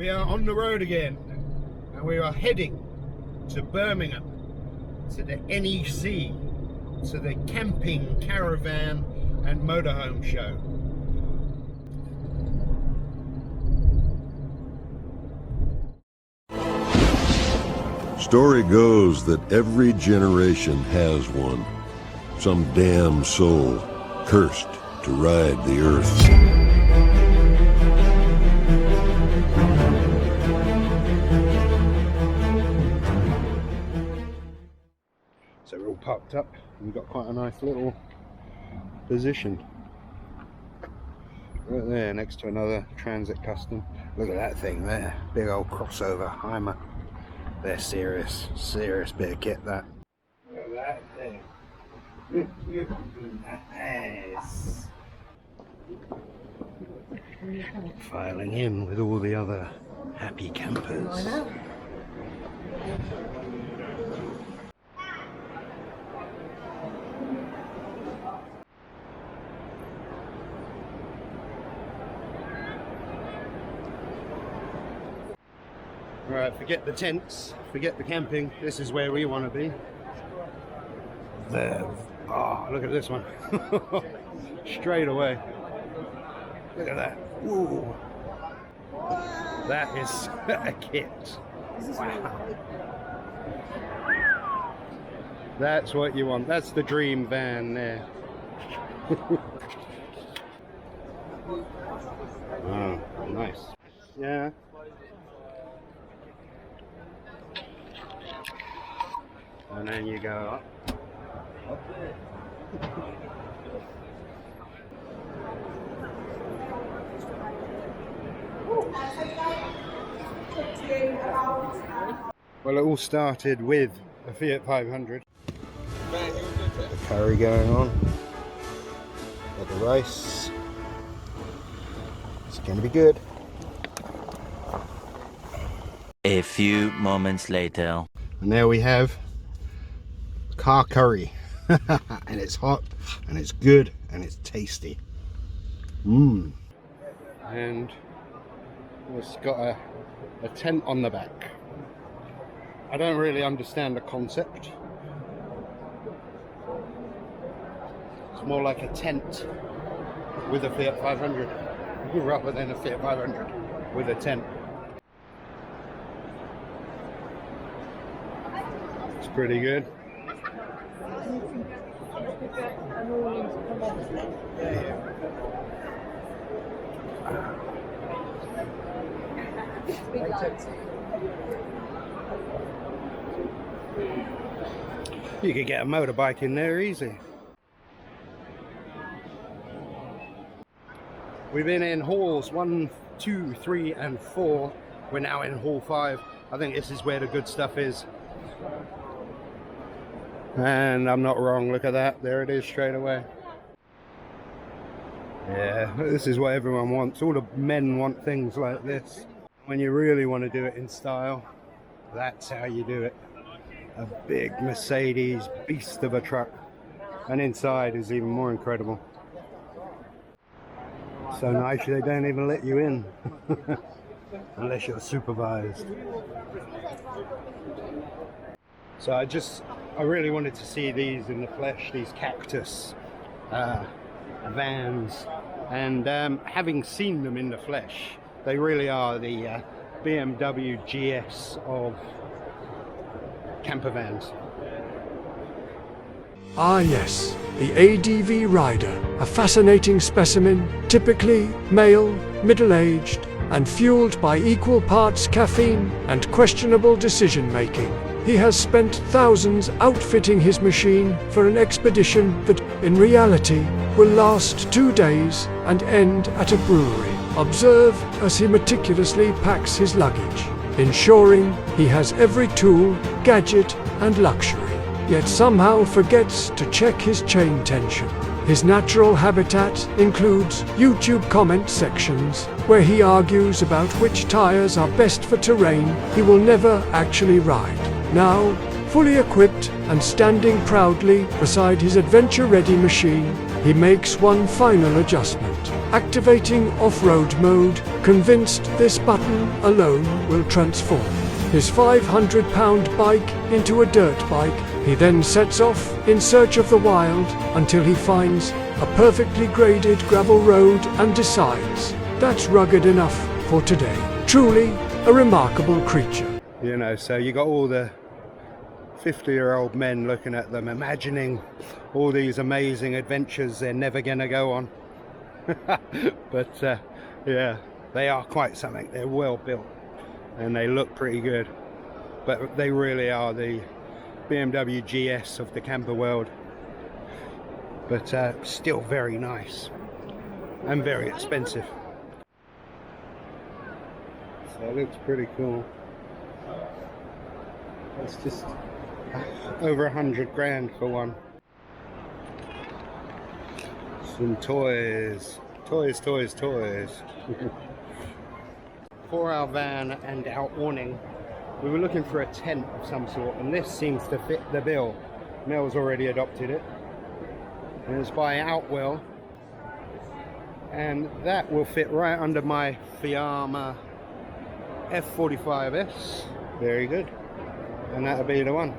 We are on the road again, and we are heading to Birmingham, to the NEC, to the Camping, Caravan and Motorhome show. Story goes that every generation has one, some damn soul cursed to ride the earth. So we're all parked up, and we've got quite a nice little position. Right there, next to another Transit Custom. Look at that thing there, big old crossover Heimer. They're serious bit of kit, that. Look at that thing. Nice. Filing in with all the other happy campers. Right, forget the tents, forget the camping. This is where we want to be. There. Oh, look at this one. Straight away. Look at that. Ooh. That is a kit. Wow. That's what you want. That's the dream van there. Oh, nice. Yeah. And then you go up. Well, it all started with a Fiat 500. The curry going on. Got the rice. It's going to be good. A few moments later. And there we have car curry. And it's hot, and it's good, and it's tasty. Mmm. And it's got a tent on the back. I don't really understand the concept. It's more like a tent with a Fiat 500 rather than a Fiat 500 with a tent. It's pretty good. You could get a motorbike in there easy. We've been in halls 1, 2, 3 and 4. We're now in hall 5. I think this is where the good stuff is. And I'm not wrong, look at that, there it is straight away. Yeah, this is what everyone wants. All the men want things like this. When you really want to do it in style, that's how you do it. A big Mercedes beast of a truck. And inside is even more incredible. So nice they don't even let you in. Unless you're supervised. So I really wanted to see these in the flesh, these cactus vans, and having seen them in the flesh, they really are the BMW GS of camper vans. Ah yes, the ADV Rider, a fascinating specimen, typically male, middle-aged, and fueled by equal parts caffeine and questionable decision-making. He has spent thousands outfitting his machine for an expedition that, in reality, will last 2 days and end at a brewery. Observe as he meticulously packs his luggage, ensuring he has every tool, gadget, and luxury, yet somehow forgets to check his chain tension. His natural habitat includes YouTube comment sections, where he argues about which tires are best for terrain he will never actually ride. Now, fully equipped and standing proudly beside his adventure-ready machine, he makes one final adjustment, activating off-road mode convinced this button alone will transform his 500-pound bike into a dirt bike. He then sets off in search of the wild until he finds a perfectly graded gravel road and decides that's rugged enough for today. Truly a remarkable creature. You know, so you got all the 50-year-old men looking at them, imagining all these amazing adventures they're never going to go on. But yeah, they are quite something. They're well built and they look pretty good. But they really are the BMW GS of the camper world. But still very nice and very expensive. So it looks pretty cool. It's just over 100 grand for one. Some toys. Toys. For our van and our awning, we were looking for a tent of some sort, and this seems to fit the bill. Mel's already adopted it. And it's by Outwell. And that will fit right under my Fiamma F45S. Very good. And that'll be the one.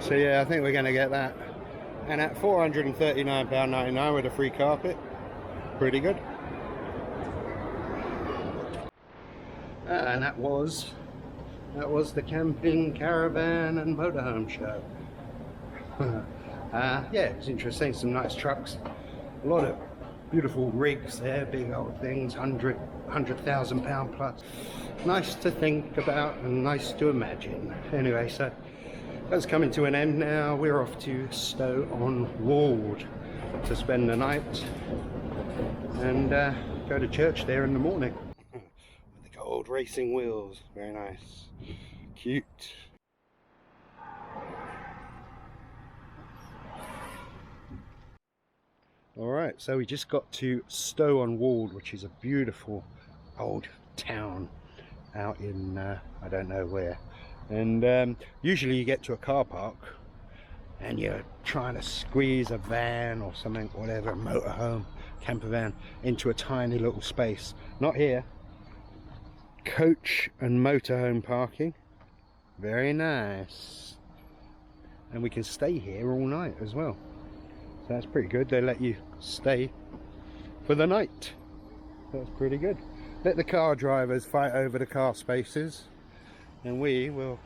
So yeah, I think we're going to get that. And at £439.99 with a free carpet, pretty good. And that was the Camping, Caravan and Motorhome show. Yeah, it was interesting. Some nice trucks, a lot of beautiful rigs there, big old things, 100,000 pound plus. Nice to think about and nice to imagine. Anyway, so that's coming to an end now. We're off to Stow on Wold to spend the night and go to church there in the morning. With the gold racing wheels, very nice, cute. Alright, so we just got to Stow on Wold, which is a beautiful old town out in, I don't know where. And usually you get to a car park and you're trying to squeeze a van or something, whatever, motorhome, camper van, into a tiny little space. Not here. Coach and motorhome parking. Very nice. And we can stay here all night as well. So that's pretty good. They let you stay for the night. That's pretty good. Let the car drivers fight over the car spaces, and we will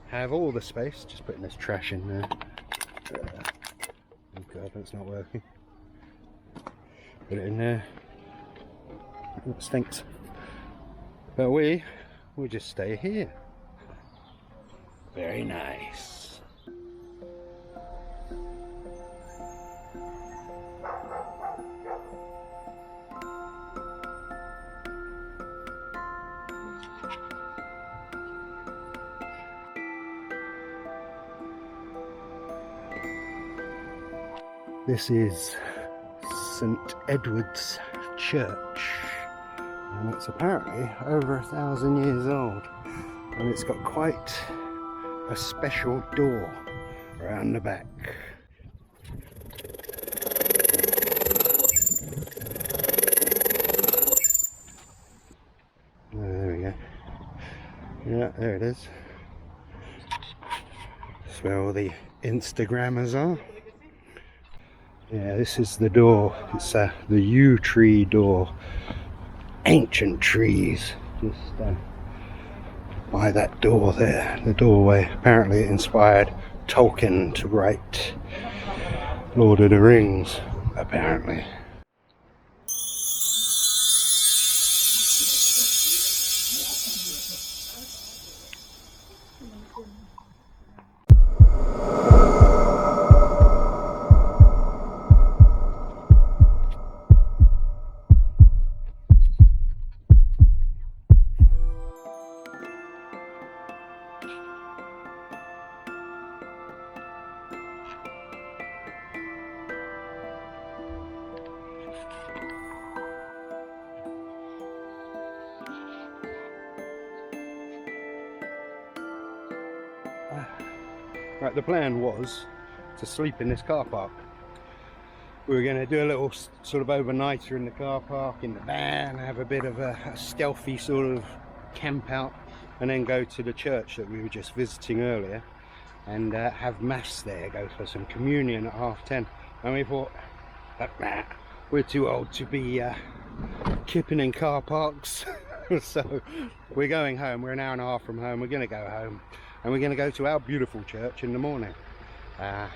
have all the space. Just putting this trash in there. Oh god, that's not working. Put it in there. It stinks. But we will just stay here. Very nice. This is St. Edward's Church, and it's apparently over 1,000 years old, and it's got quite a special door around the back. Oh, there we go. Yeah, there it is. That's where all the Instagrammers are. Yeah, this is the door. It's the yew tree door. Ancient trees. Just by that door there, the doorway. Apparently it inspired Tolkien to write Lord of the Rings, apparently. Right, the plan was to sleep in this car park. We were going to do a little sort of overnighter in the car park, in the van, have a bit of a stealthy sort of camp out, and then go to the church that we were just visiting earlier and have mass there, go for some communion at 10:30. And we thought, we're too old to be kipping in car parks. So we're going home. We're an hour and a half from home. We're going to go home and we're going to go to our beautiful church in the morning,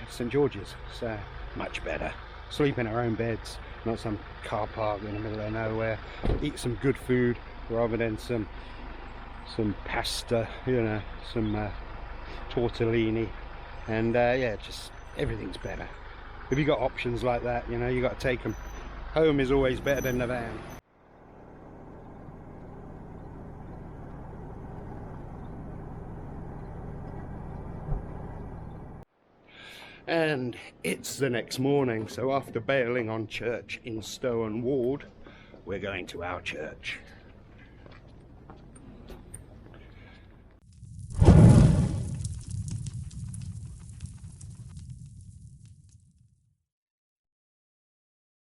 St George's. So much better. Sleep in our own beds, not some car park in the middle of nowhere. Eat some good food rather than some pasta, you know, some tortellini, and yeah, just everything's better. If you got options like that, you know, you got to take them. Home is always better than the van. And it's the next morning, so after bailing on church in Stow and Wold, we're going to our church.